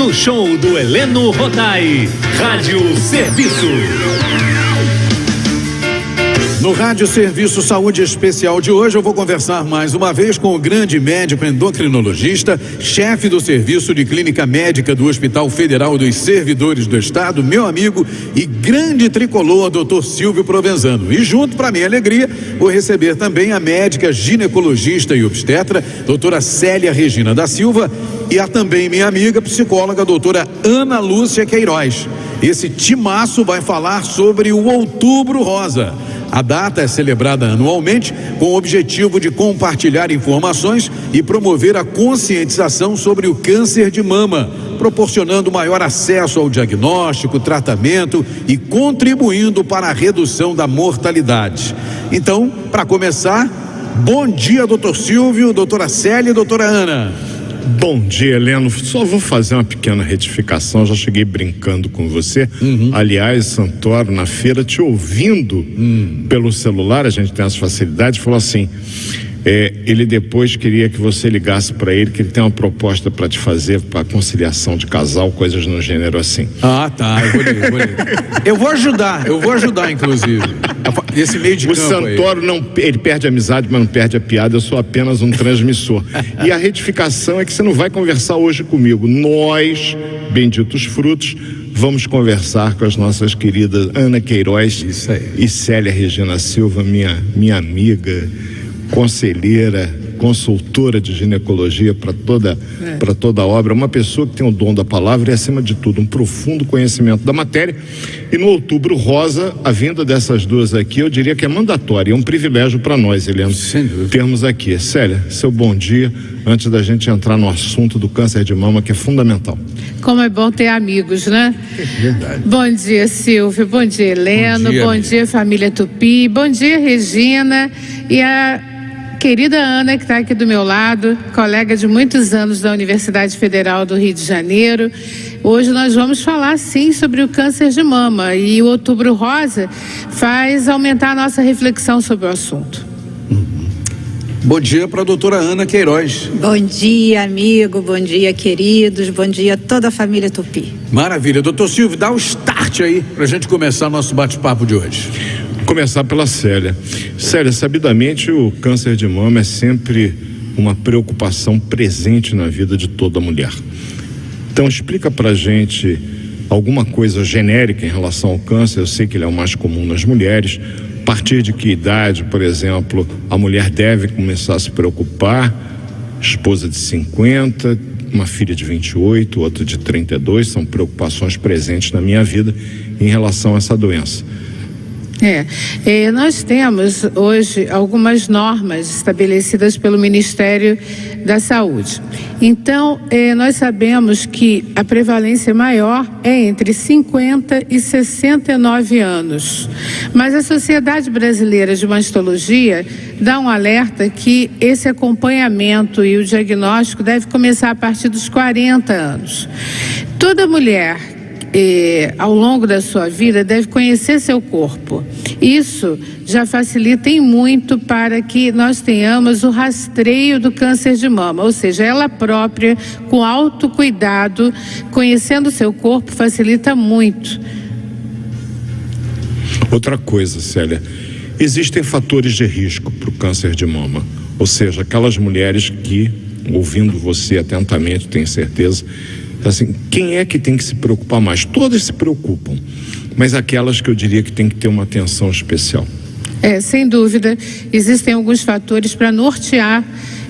no show do Heleno Rotai. Rádio Serviço. No Rádio Serviço Saúde Especial de hoje, eu vou conversar mais uma vez com o grande médico endocrinologista, chefe do Serviço de Clínica Médica do Hospital Federal dos Servidores do Estado, meu amigo e grande tricolor, Dr. Silvio Provenzano. E junto, para minha alegria, vou receber também a médica ginecologista e obstetra, doutora Célia Regina da Silva, e a também minha amiga psicóloga, doutora Ana Lúcia Queiroz. Esse timaço vai falar sobre o Outubro Rosa. A data é celebrada anualmente com o objetivo de compartilhar informações e promover a conscientização sobre o câncer de mama, proporcionando maior acesso ao diagnóstico, tratamento e contribuindo para a redução da mortalidade. Então, para começar, bom dia, doutor Silvio, doutora Célia e doutora Ana. Bom dia, Heleno. Só vou fazer uma pequena retificação. Já cheguei brincando com você. Aliás, Santoro, na feira, te ouvindo pelo celular, a gente tem essa facilidade, falou assim: ele depois queria que você ligasse para ele, que ele tem uma proposta para te fazer para conciliação de casal, coisas no gênero assim. Ah, tá. Eu vou ajudar, inclusive. Esse meio de campo. O Santoro ele perde a amizade, mas não perde a piada. Eu sou apenas um transmissor. E a retificação é que você não vai conversar hoje comigo. Nós, benditos frutos, vamos conversar com as nossas queridas Ana Queiroz e Célia Regina Silva, minha amiga, conselheira, consultora de ginecologia para toda a obra, uma pessoa que tem o dom da palavra e, acima de tudo, um profundo conhecimento da matéria. E no Outubro Rosa, a vinda dessas duas aqui, eu diria que é mandatória, é um privilégio para nós, Helena, termos aqui. Célia, seu bom dia, antes da gente entrar no assunto do câncer de mama, que é fundamental. Como é bom ter amigos, né? Verdade. Bom dia, Silvio, bom dia, Heleno, bom dia, família Tupi, bom dia, Regina, e a querida Ana, que está aqui do meu lado, colega de muitos anos da Universidade Federal do Rio de Janeiro. Hoje nós vamos falar, sim, sobre o câncer de mama, e o Outubro Rosa faz aumentar a nossa reflexão sobre o assunto. Bom dia para a doutora Ana Queiroz. Bom dia, amigo, bom dia, queridos, bom dia a toda a família Tupi. Maravilha. Doutor Silvio, dá o start aí para a gente começar nosso bate-papo de hoje. Começar pela Célia. Célia, sabidamente o câncer de mama é sempre uma preocupação presente na vida de toda mulher. Então explica pra gente alguma coisa genérica em relação ao câncer. Eu sei que ele é o mais comum nas mulheres. A partir de que idade, por exemplo, a mulher deve começar a se preocupar? Esposa de 50, uma filha de 28, outra de 32, são preocupações presentes na minha vida em relação a essa doença. Nós temos hoje algumas normas estabelecidas pelo Ministério da Saúde. Então, nós sabemos que a prevalência maior é entre 50 e 69 anos. Mas a Sociedade Brasileira de Mastologia dá um alerta que esse acompanhamento e o diagnóstico deve começar a partir dos 40 anos. Toda mulher ao longo da sua vida deve conhecer seu corpo. Isso já facilita em muito para que nós tenhamos o rastreio do câncer de mama, ou seja, ela própria, com autocuidado, conhecendo seu corpo, facilita muito. Outra coisa, Célia, existem fatores de risco para o câncer de mama, ou seja, aquelas mulheres que, ouvindo você atentamente, tenho certeza, assim, quem é que tem que se preocupar mais? Todas se preocupam, mas aquelas que eu diria que tem que ter uma atenção especial. Sem dúvida, existem alguns fatores para nortear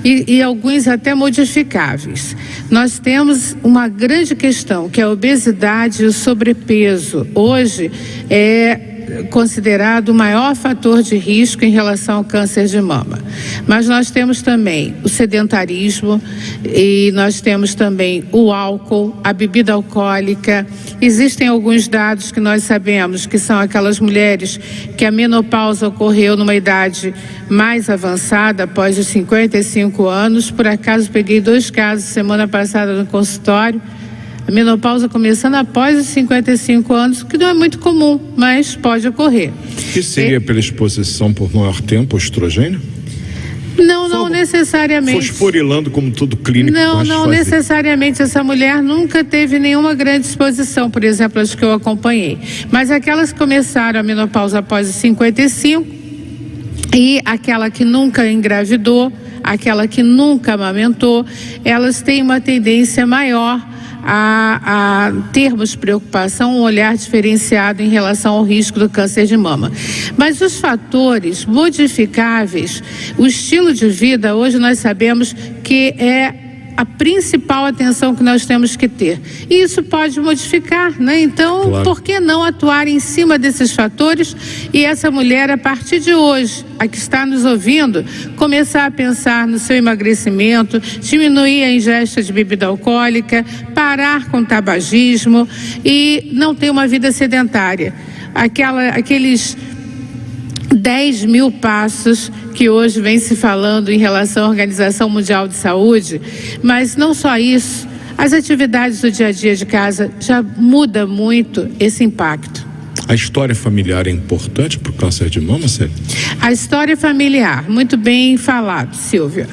e alguns até modificáveis. Nós temos uma grande questão, que é a obesidade e o sobrepeso. Hoje é considerado o maior fator de risco em relação ao câncer de mama. Mas nós temos também o sedentarismo e nós temos também o álcool, a bebida alcoólica. Existem alguns dados que nós sabemos que são aquelas mulheres que a menopausa ocorreu numa idade mais avançada, após os 55 anos. Por acaso peguei 2 casos semana passada no consultório. A menopausa começando após os 55 anos, que não é muito comum, mas pode ocorrer. Que seria pela exposição por maior tempo ao estrogênio? Não necessariamente. Fosforilando como todo clínico gosta de Não fazer. necessariamente. Essa mulher nunca teve nenhuma grande exposição, por exemplo, as que eu acompanhei. Mas aquelas que começaram a menopausa após os 55 e aquela que nunca engravidou, aquela que nunca amamentou, elas têm uma tendência maior a termos preocupação, um olhar diferenciado em relação ao risco do câncer de mama. Mas os fatores modificáveis, o estilo de vida, hoje nós sabemos que é a principal atenção que nós temos que ter. E isso pode modificar, né? Então, claro, por que não atuar em cima desses fatores e essa mulher, a partir de hoje, a que está nos ouvindo, começar a pensar no seu emagrecimento, diminuir a ingesta de bebida alcoólica, parar com o tabagismo e não ter uma vida sedentária. Aqueles 10 mil passos que hoje vem se falando em relação à Organização Mundial de Saúde, mas não só isso, as atividades do dia a dia de casa já muda muito esse impacto. A história familiar é importante para o câncer de mama, Célia? A história familiar, muito bem falado, Silvio.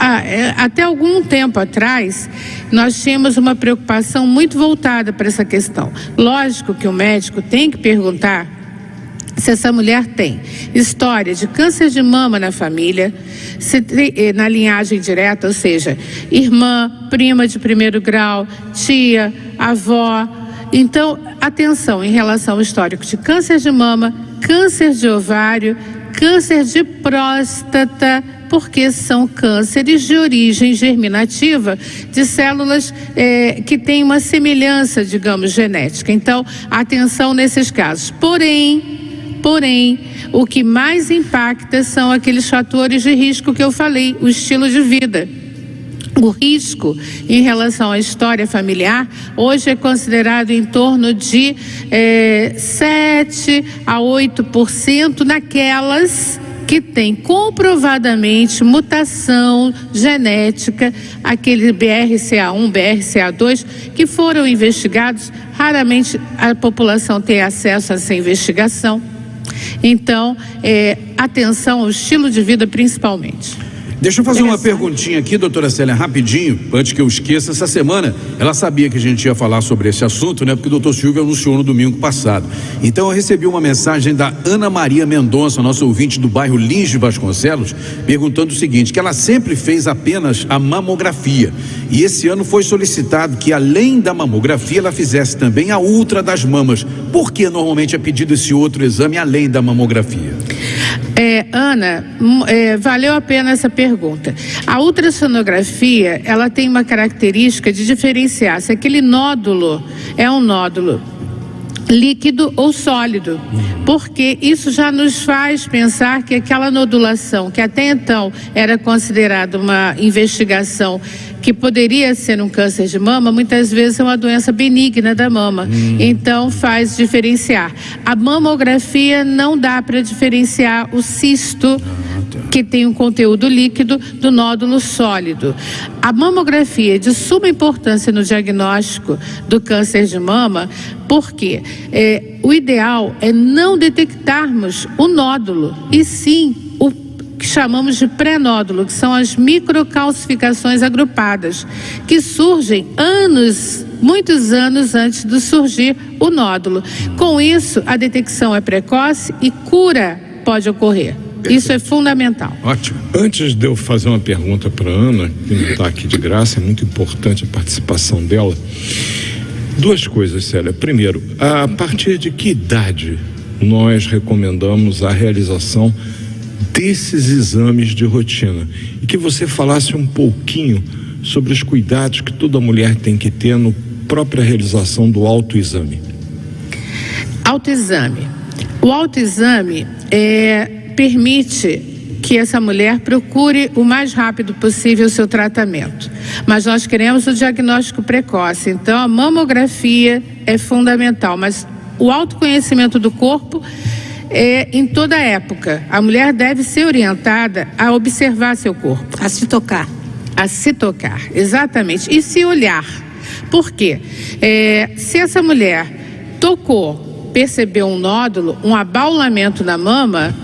Até algum tempo atrás, nós tínhamos uma preocupação muito voltada para essa questão. Lógico que o médico tem que perguntar se essa mulher tem história de câncer de mama na família, na linhagem direta, ou seja, irmã, prima de primeiro grau, tia, avó. Então, atenção em relação ao histórico de câncer de mama, câncer de ovário, câncer de próstata, porque são cânceres de origem germinativa de células que têm uma semelhança, digamos, genética. Então, atenção nesses casos. Porém, o que mais impacta são aqueles fatores de risco que eu falei, o estilo de vida. O risco em relação à história familiar hoje é considerado em torno de 7 a 8% naquelas que tem comprovadamente mutação genética, aquele BRCA1, BRCA2, que foram investigados. Raramente a população tem acesso a essa investigação. Então, atenção ao estilo de vida principalmente. Deixa eu fazer uma perguntinha aqui, doutora Célia, rapidinho, antes que eu esqueça. Essa semana, ela sabia que a gente ia falar sobre esse assunto, né? Porque o doutor Silvio anunciou no domingo passado. Então, eu recebi uma mensagem da Ana Maria Mendonça, nossa ouvinte do bairro Lins de Vasconcelos, perguntando o seguinte, que ela sempre fez apenas a mamografia. E esse ano foi solicitado que, além da mamografia, ela fizesse também a ultra das mamas. Por que normalmente é pedido esse outro exame, além da mamografia? Ana, valeu a pena essa pergunta. A ultrassonografia, ela tem uma característica de diferenciar se aquele nódulo é um nódulo líquido ou sólido, porque isso já nos faz pensar que aquela nodulação, que até então era considerada uma investigação que poderia ser um câncer de mama, muitas vezes é uma doença benigna da mama. Então faz diferenciar. A mamografia não dá para diferenciar o cisto, que tem um conteúdo líquido, do nódulo sólido. A mamografia é de suma importância no diagnóstico do câncer de mama, porque o ideal é não detectarmos o nódulo, e sim o que chamamos de pré-nódulo, que são as microcalcificações agrupadas, que surgem muitos anos antes de surgir o nódulo. Com isso, a detecção é precoce e cura pode ocorrer. Isso é fundamental. Ótimo. Antes de eu fazer uma pergunta para a Ana, que não está aqui de graça, é muito importante a participação dela. Duas coisas, Célia. Primeiro, a partir de que idade nós recomendamos a realização desses exames de rotina? E que você falasse um pouquinho sobre os cuidados que toda mulher tem que ter na própria realização do autoexame. Autoexame. O autoexame permite que essa mulher procure o mais rápido possível o seu tratamento. Mas nós queremos o diagnóstico precoce, então a mamografia é fundamental, mas o autoconhecimento do corpo em toda época. A mulher deve ser orientada a observar seu corpo. A se tocar. A se tocar, exatamente. E se olhar. Por quê? Se essa mulher tocou, percebeu um nódulo, um abaulamento na mama,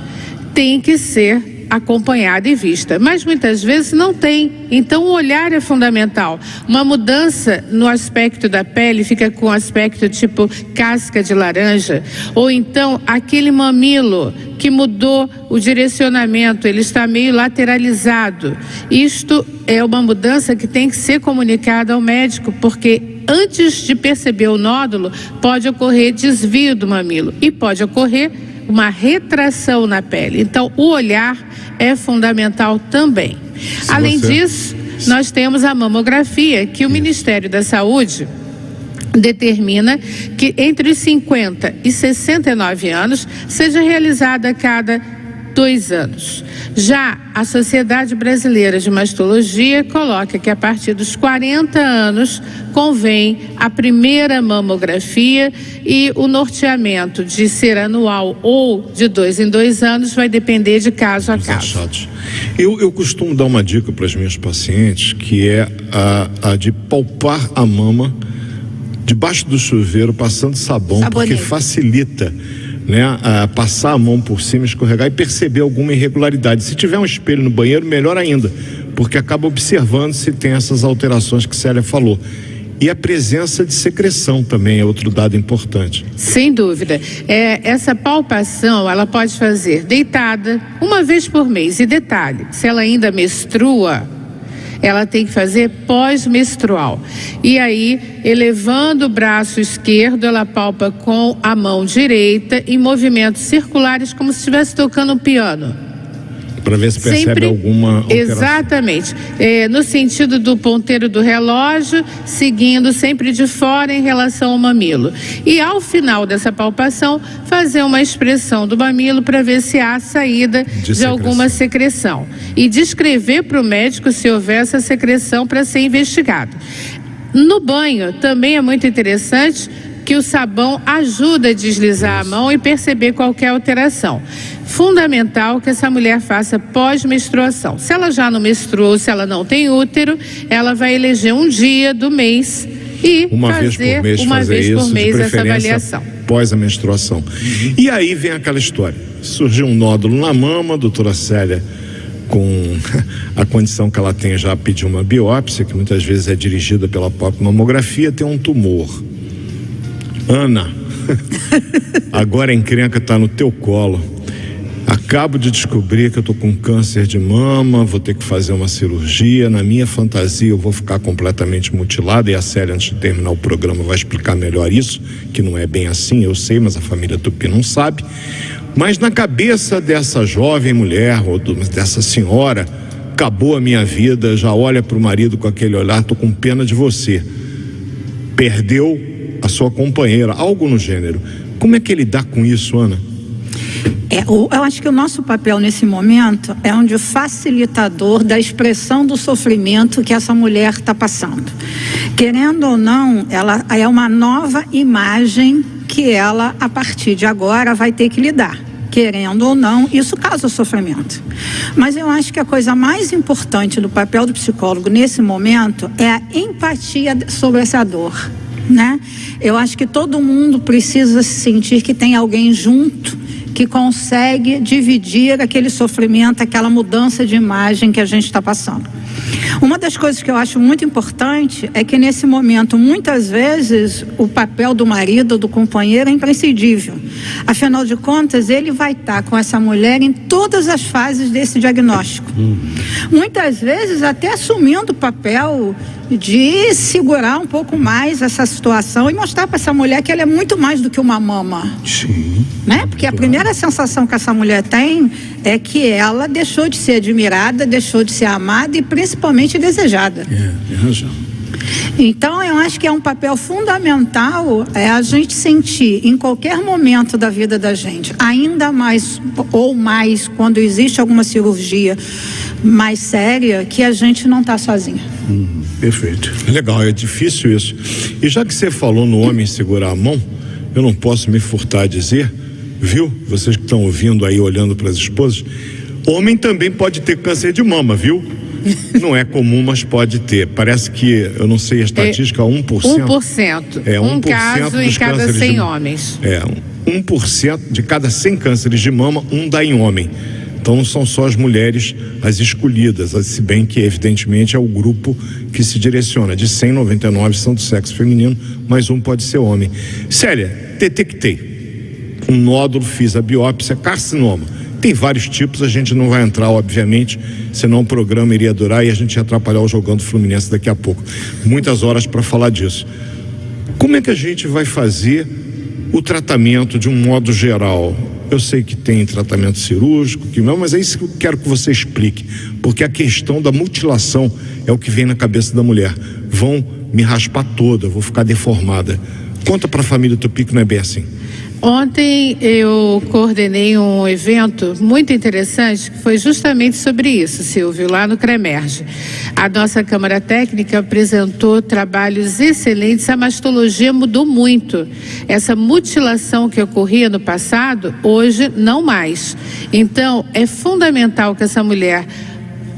tem que ser acompanhada e vista, mas muitas vezes não tem. Então o olhar é fundamental. Uma mudança no aspecto da pele fica com aspecto tipo casca de laranja, ou então aquele mamilo que mudou o direcionamento, ele está meio lateralizado. Isto é uma mudança que tem que ser comunicada ao médico, porque antes de perceber o nódulo, pode ocorrer desvio do mamilo e pode ocorrer uma retração na pele. Então, o olhar é fundamental também. Além disso, nós temos a mamografia, que o Ministério da Saúde determina que entre os 50 e 69 anos seja realizada a cada 2 anos. Já a Sociedade Brasileira de Mastologia coloca que a partir dos 40 anos convém a primeira mamografia, e o norteamento de ser anual ou de 2 em 2 anos vai depender de caso a caso. Eu costumo dar uma dica para as minhas pacientes, que é a de palpar a mama debaixo do chuveiro, passando sabão, porque facilita, né, passar a mão por cima, escorregar e perceber alguma irregularidade. Se tiver um espelho no banheiro, melhor ainda, porque acaba observando se tem essas alterações que Célia falou. E a presença de secreção também é outro dado importante. Sem dúvida. Essa palpação, ela pode fazer deitada, uma vez por mês. E detalhe, se ela ainda menstrua, ela tem que fazer pós-menstrual. E aí, elevando o braço esquerdo, ela palpa com a mão direita em movimentos circulares, como se estivesse tocando um piano. Para ver se percebe alguma alteração. Exatamente. No sentido do ponteiro do relógio, seguindo sempre de fora em relação ao mamilo. E ao final dessa palpação, fazer uma expressão do mamilo para ver se há saída de alguma secreção. E descrever para o médico se houver essa secreção para ser investigado. No banho, também é muito interessante que o sabão ajuda a deslizar a mão e perceber qualquer alteração. Fundamental que essa mulher faça pós-menstruação. Se ela já não menstruou, se ela não tem útero, ela vai eleger um dia do mês e fazer uma vez por mês essa avaliação. Pós a menstruação. E aí vem aquela história. Surgiu um nódulo na mama, a doutora Célia, com a condição que ela tem, já pediu uma biópsia, que muitas vezes é dirigida pela própria mamografia, tem um tumor. Ana, agora a encrenca está no teu colo. Acabo de descobrir que eu estou com câncer de mama, vou ter que fazer uma cirurgia. Na minha fantasia eu vou ficar completamente mutilada, e a Célia, antes de terminar o programa, vai explicar melhor isso, que não é bem assim, eu sei, mas a família Tupi não sabe. Mas na cabeça dessa jovem mulher, ou dessa senhora, acabou a minha vida, já olha para o marido com aquele olhar, estou com pena de você. Perdeu a sua companheira, algo no gênero. Como é que ele dá com isso, Ana? Eu acho que o nosso papel nesse momento é um de facilitador da expressão do sofrimento que essa mulher está passando. Querendo ou não, ela é uma nova imagem que ela, a partir de agora, vai ter que lidar. Querendo ou não, isso causa sofrimento. Mas eu acho que a coisa mais importante do papel do psicólogo nesse momento é a empatia sobre essa dor, né? Eu acho que todo mundo precisa se sentir que tem alguém junto que consegue dividir aquele sofrimento, aquela mudança de imagem que a gente está passando. Uma das coisas que eu acho muito importante é que nesse momento, muitas vezes, o papel do marido, do companheiro é imprescindível. Afinal de contas, ele vai estar com essa mulher em todas as fases desse diagnóstico. Muitas vezes até assumindo o papel de segurar um pouco mais essa situação e mostrar para essa mulher que ela é muito mais do que uma mama. Sim. Né? Porque a primeira sensação que essa mulher tem é que ela deixou de ser admirada, deixou de ser amada e principalmente desejada. Tem razão. Então eu acho que é um papel fundamental a gente sentir em qualquer momento da vida da gente, ainda mais ou mais quando existe alguma cirurgia mais séria, que a gente não está sozinha. Perfeito. Legal, é difícil isso. E já que você falou no homem segurar a mão, eu não posso me furtar a dizer, viu? Vocês que estão ouvindo aí, olhando para as esposas, homem também pode ter câncer de mama, viu? Não é comum, mas pode ter. Parece que, eu não sei a estatística, 1%. 1%. Um caso em cada 100 homens. 1% de cada 100 cânceres de mama, um dá em homem. Então não são só as mulheres as escolhidas, se bem que evidentemente é o grupo que se direciona. De 100, 99 são do sexo feminino, mas um pode ser homem. Célia, detectei um nódulo, fiz a biópsia, carcinoma. Tem vários tipos, a gente não vai entrar, obviamente, senão o programa iria durar e a gente ia atrapalhar o Jogando Fluminense daqui a pouco. Muitas horas para falar disso. Como é que a gente vai fazer o tratamento de um modo geral? Eu sei que tem tratamento cirúrgico, mas é isso que eu quero que você explique, porque a questão da mutilação é o que vem na cabeça da mulher. Vão me raspar toda, vou ficar deformada. Conta para a família Tupi que não é bem assim. Ontem eu coordenei um evento muito interessante que foi justamente sobre isso, Silvio, lá no CREMERGE. A nossa Câmara Técnica apresentou trabalhos excelentes, a mastologia mudou muito. Essa mutilação que ocorria no passado, hoje não mais. Então, é fundamental que essa mulher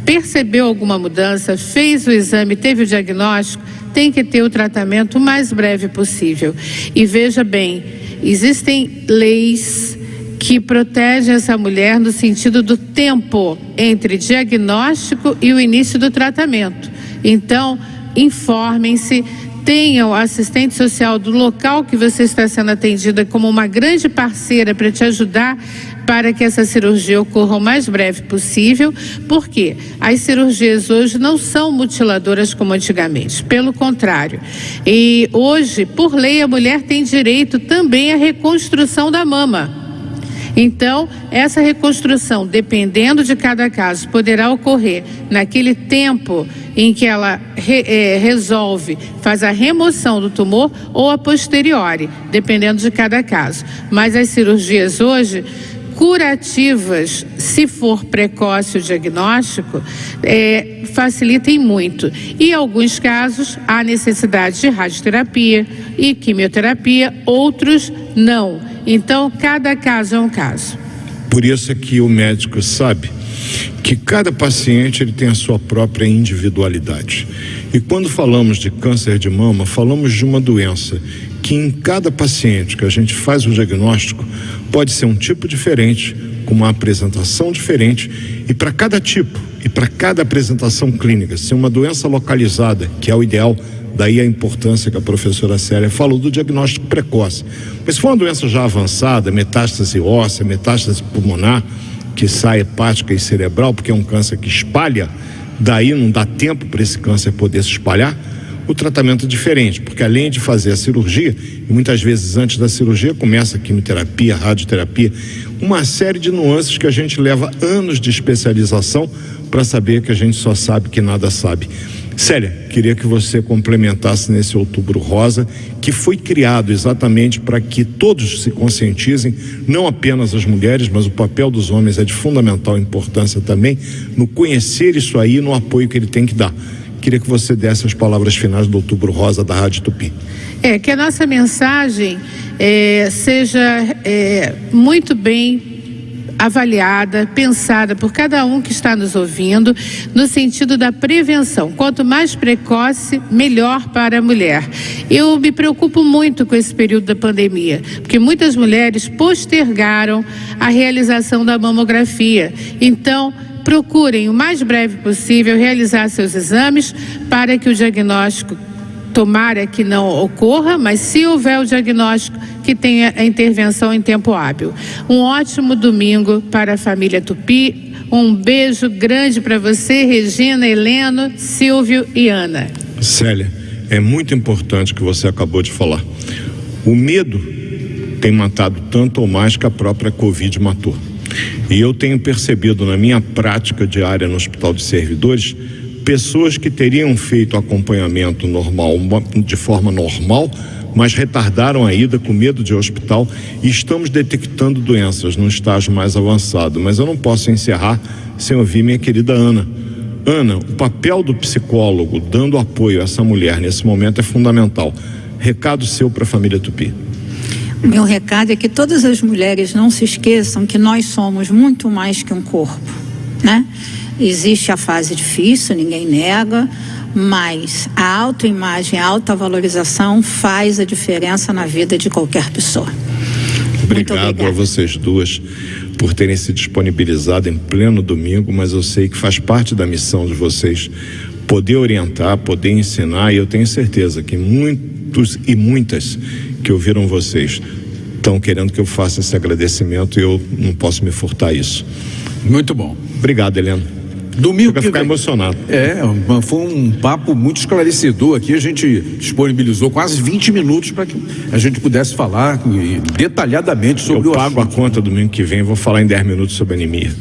percebeu alguma mudança, fez o exame, teve o diagnóstico, tem que ter o tratamento o mais breve possível. E veja bem, existem leis que protegem essa mulher no sentido do tempo entre diagnóstico e o início do tratamento. Então, informem-se, tenham assistente social do local que você está sendo atendida como uma grande parceira para te ajudar para que essa cirurgia ocorra o mais breve possível, porque as cirurgias hoje não são mutiladoras como antigamente, pelo contrário. E hoje, por lei, a mulher tem direito também à reconstrução da mama. Então, essa reconstrução, dependendo de cada caso, poderá ocorrer naquele tempo em que ela resolve, faz a remoção do tumor ou a posteriori, dependendo de cada caso. Mas as cirurgias hoje, curativas, se for precoce o diagnóstico, facilitem muito. E em alguns casos, há necessidade de radioterapia e quimioterapia, outros não. Então, cada caso é um caso. Por isso é que o médico sabe que cada paciente ele tem a sua própria individualidade. E quando falamos de câncer de mama, falamos de uma doença que em cada paciente que a gente faz o diagnóstico pode ser um tipo diferente, com uma apresentação diferente, e para cada tipo e para cada apresentação clínica, ser uma doença localizada, que é o ideal. Daí a importância que a professora Célia falou do diagnóstico precoce. Mas se for uma doença já avançada, metástase óssea, metástase pulmonar, que sai hepática e cerebral, porque é um câncer que espalha, daí não dá tempo para esse câncer poder se espalhar, o tratamento é diferente, porque além de fazer a cirurgia, e muitas vezes antes da cirurgia começa a quimioterapia, a radioterapia, uma série de nuances que a gente leva anos de especialização para saber que a gente só sabe que nada sabe. Célia, queria que você complementasse nesse Outubro Rosa, que foi criado exatamente para que todos se conscientizem, não apenas as mulheres, mas o papel dos homens é de fundamental importância também, no conhecer isso aí e no apoio que ele tem que dar. Queria que você desse as palavras finais do Outubro Rosa da Rádio Tupi. Que a nossa mensagem seja muito bem avaliada, pensada por cada um que está nos ouvindo, no sentido da prevenção. Quanto mais precoce, melhor para a mulher. Eu me preocupo muito com esse período da pandemia, porque muitas mulheres postergaram a realização da mamografia. Então, procurem o mais breve possível realizar seus exames para que o diagnóstico, tomara que não ocorra, mas se houver o diagnóstico, que tenha a intervenção em tempo hábil. Um ótimo domingo para a família Tupi. Um beijo grande para você, Regina, Heleno, Silvio e Ana. Célia, é muito importante o que você acabou de falar. O medo tem matado tanto ou mais que a própria Covid matou. E eu tenho percebido na minha prática diária no Hospital de Servidores, pessoas que teriam feito acompanhamento normal, de forma normal, mas retardaram a ida com medo de hospital, e estamos detectando doenças num estágio mais avançado. Mas eu não posso encerrar sem ouvir minha querida Ana. Ana, o papel do psicólogo dando apoio a essa mulher nesse momento é fundamental. Recado seu para a família Tupi. O meu recado é que todas as mulheres não se esqueçam que nós somos muito mais que um corpo, né? Existe a fase difícil, ninguém nega, mas a autoimagem, a autovalorização faz a diferença na vida de qualquer pessoa. Obrigado a vocês duas por terem se disponibilizado em pleno domingo, mas eu sei que faz parte da missão de vocês poder orientar, poder ensinar, e eu tenho certeza que muitos e muitas que ouviram vocês estão querendo que eu faça esse agradecimento e eu não posso me furtar isso. Muito bom. Obrigado, Helena. Domingo Vai ficar emocionado. Foi um papo muito esclarecedor aqui. A gente disponibilizou quase 20 minutos para que a gente pudesse falar detalhadamente sobre o assunto. Eu pago a conta domingo que vem, vou falar em 10 minutos sobre anemia.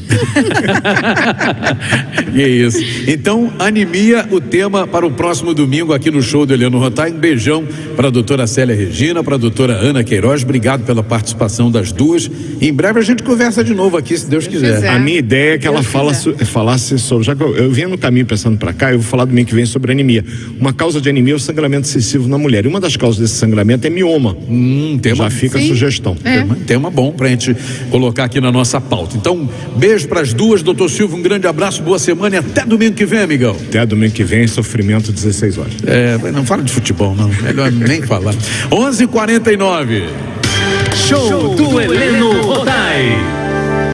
E é isso. Então, anemia, o tema para o próximo domingo aqui no show do Eliano Rotay. Um beijão para a doutora Célia Regina, para a doutora Ana Queiroz. Obrigado pela participação das duas. Em breve a gente conversa de novo aqui, se Deus quiser. A minha ideia é que ela falasse sobre, já que eu vinha no caminho pensando para cá, eu vou falar domingo que vem sobre anemia. Uma causa de anemia é o sangramento excessivo na mulher, e uma das causas desse sangramento é mioma. Já fica a sugestão. Tema bom pra gente colocar aqui na nossa pauta. Então, beijo pras duas, doutor Silvio, um grande abraço, boa semana e até domingo que vem, amigão. Até domingo que vem, sofrimento 16 horas. Não fala de futebol não, melhor nem falar. 11h49. Show do Eliano.